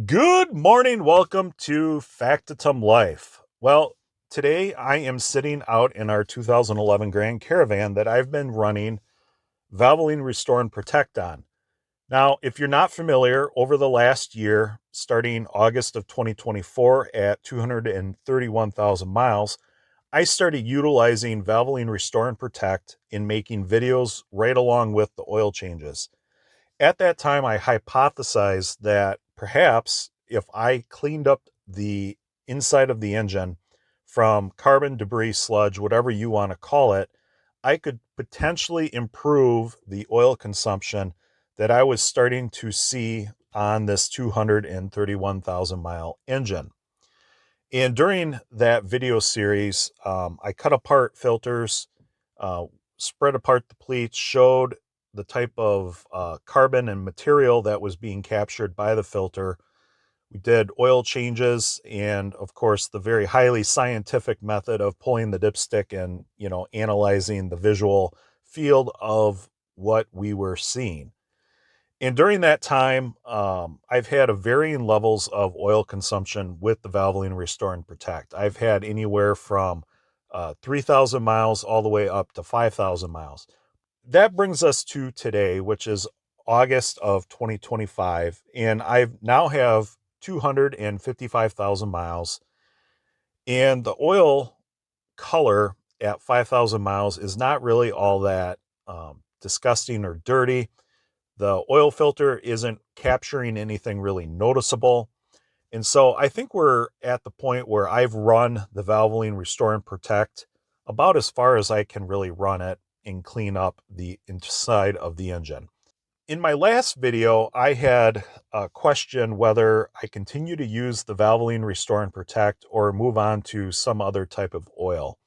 Good morning. Welcome to Factotum Life. Well, today I am sitting out in our 2011 Grand Caravan that I've been running Valvoline Restore and Protect on. Now, if you're not familiar, over the last year, starting August of 2024 at 231,000 miles, I started utilizing Valvoline Restore and Protect in making videos right along with the oil changes. At that time, I hypothesized that perhaps if I cleaned up the inside of the engine from carbon, debris, sludge, whatever you want to call it, I could potentially improve the oil consumption that I was starting to see on this 231,000 mile engine. And during that video series, I cut apart filters, uh, spread apart the pleats, showed the type of carbon and material that was being captured by the filter. We did oil changes and, of course, the very highly scientific method of pulling the dipstick and, analyzing the visual field of what we were seeing. And during that time, I've had a varying levels of oil consumption with the Valvoline Restore and Protect. I've had anywhere from 3,000 miles all the way up to 5,000 miles. That brings us to today, which is August of 2025, and I now have 255,000 miles. And the oil color at 5,000 miles is not really all that disgusting or dirty. The oil filter isn't capturing anything really noticeable. And so I think we're at the point where I've run the Valvoline Restore and Protect about as far as I can really run it and clean up the inside of the engine. In my last video, I had a question whether I continue to use the Valvoline Restore and Protect or move on to some other type of oil.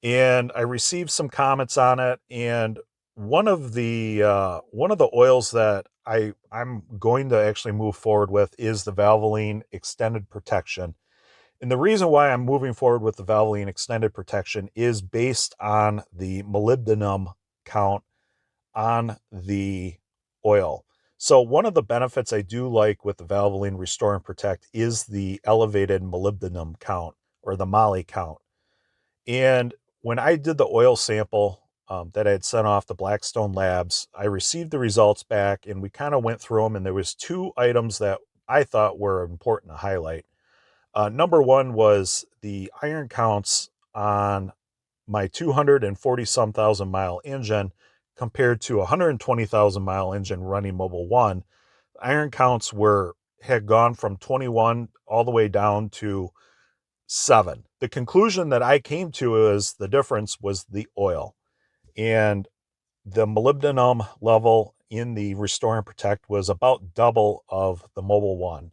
And I received some comments on it, and one of the oils that I'm going to actually move forward with is the Valvoline Extended Protection. And the reason why I'm moving forward with the Valvoline Extended Protection is based on the molybdenum count on the oil. So one of the benefits I do like with the Valvoline Restore and Protect is the elevated molybdenum count, or the moly count. And when I did the oil sample that I had sent off to Blackstone Labs, I received the results back and we kind of went through them, and there was two items that I thought were important to highlight. Number one was the iron counts on my 240 some thousand mile engine compared to a 120,000 mile engine running Mobil 1. Iron counts had gone from 21 all the way down to 7. The conclusion that I came to is the difference was the oil, and the molybdenum level in the Restore and Protect was about double of the Mobil 1.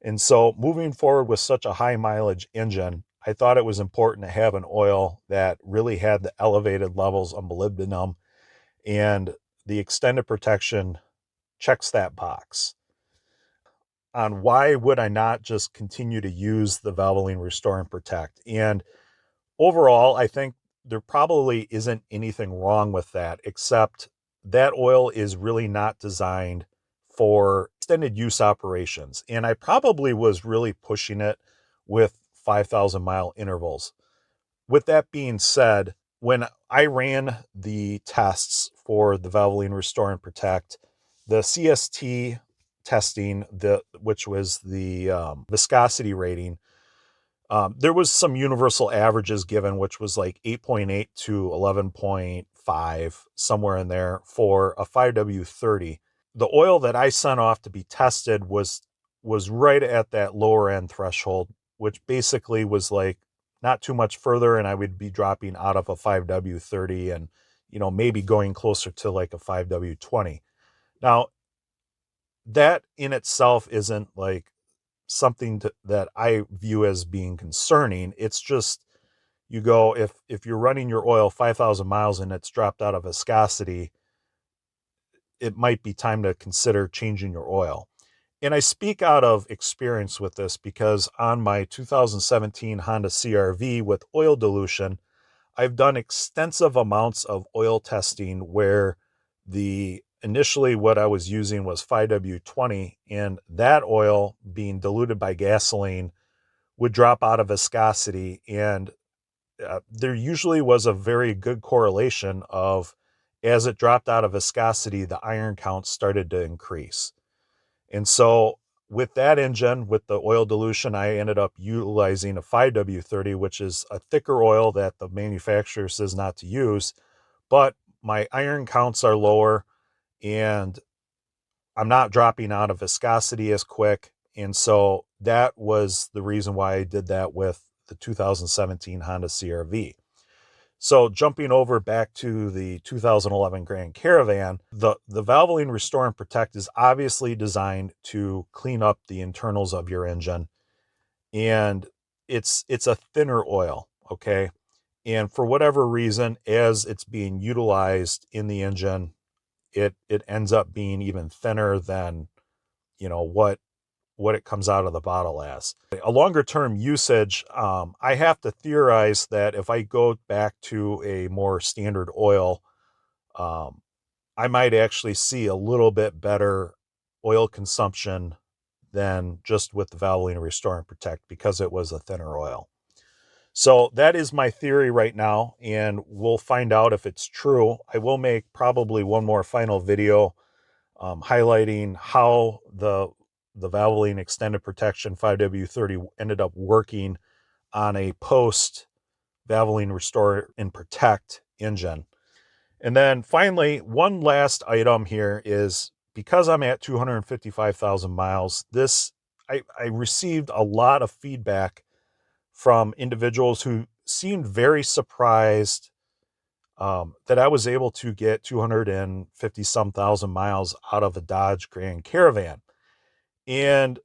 And so moving forward with such a high mileage engine, I thought it was important to have an oil that really had the elevated levels of molybdenum, and the Extended Protection checks that box. On why would I not just continue to use the Valvoline Restore and Protect? And overall, I think there probably isn't anything wrong with that, except that oil is really not designed for extended use operations. And I probably was really pushing it with 5,000 mile intervals. With that being said, when I ran the tests for the Valvoline Restore and Protect, the CST testing, which was the viscosity rating, there was some universal averages given, which was like 8.8 to 11.5, somewhere in there for a 5W30. The oil that I sent off to be tested was right at that lower end threshold, which basically was like not too much further, and I would be dropping out of a 5W30 and maybe going closer to like a 5W20. Now, that in itself isn't like something that I view as being concerning. It's just, you go, if you're running your oil 5,000 miles and it's dropped out of viscosity, it might be time to consider changing your oil. And I speak out of experience with this because on my 2017 Honda CR-V with oil dilution, I've done extensive amounts of oil testing where the initially what I was using was 5W20, and that oil being diluted by gasoline would drop out of viscosity, and there usually was a very good correlation of, as it dropped out of viscosity, the iron count started to increase. And so with that engine, with the oil dilution, I ended up utilizing a 5W30, which is a thicker oil that the manufacturer says not to use, but my iron counts are lower and I'm not dropping out of viscosity as quick. And so that was the reason why I did that with the 2017 Honda CR-V. So jumping over back to the 2011 Grand Caravan, the Valvoline Restore and Protect is obviously designed to clean up the internals of your engine. And it's a thinner oil, okay? And for whatever reason, as it's being utilized in the engine, it ends up being even thinner than, what it comes out of the bottle as. A longer term usage, I have to theorize that if I go back to a more standard oil, I might actually see a little bit better oil consumption than just with the Valvoline Restore and Protect because it was a thinner oil. So that is my theory right now, and we'll find out if it's true. I will make probably one more final video highlighting how the Valvoline Extended Protection 5W30 ended up working on a post Valvoline Restore and Protect engine. And then finally, one last item here is, because I'm at 255,000 miles, I received a lot of feedback from individuals who seemed very surprised that I was able to get 250 some thousand miles out of a Dodge Grand Caravan. And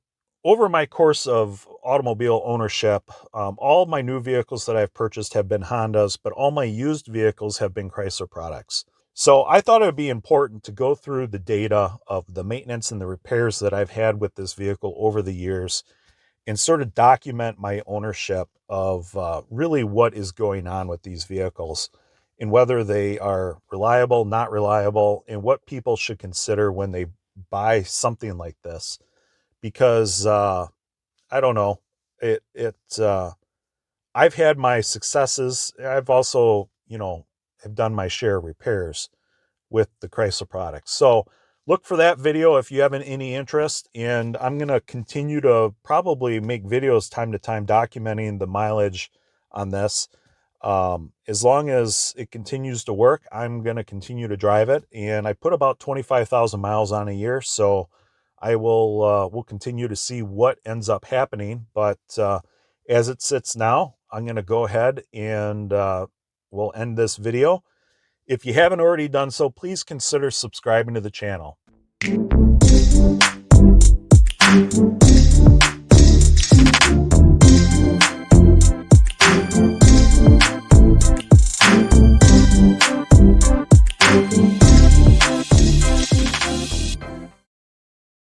over my course of automobile ownership, all of my new vehicles that I've purchased have been Hondas, but all my used vehicles have been Chrysler products. So I thought it would be important to go through the data of the maintenance and the repairs that I've had with this vehicle over the years and sort of document my ownership of really what is going on with these vehicles and whether they are reliable, not reliable, and what people should consider when they buy something like this. Because I don't know, I've had my successes. I've also, have done my share of repairs with the Chrysler products. So look for that video if you have any interest. And I'm going to continue to probably make videos time to time documenting the mileage on this. As long as it continues to work, I'm going to continue to drive it. And I put about 25,000 miles on a year. So I will continue to see what ends up happening. But as it sits now, I'm going to go ahead and we'll end this video. If you haven't already done so, please consider subscribing to the channel.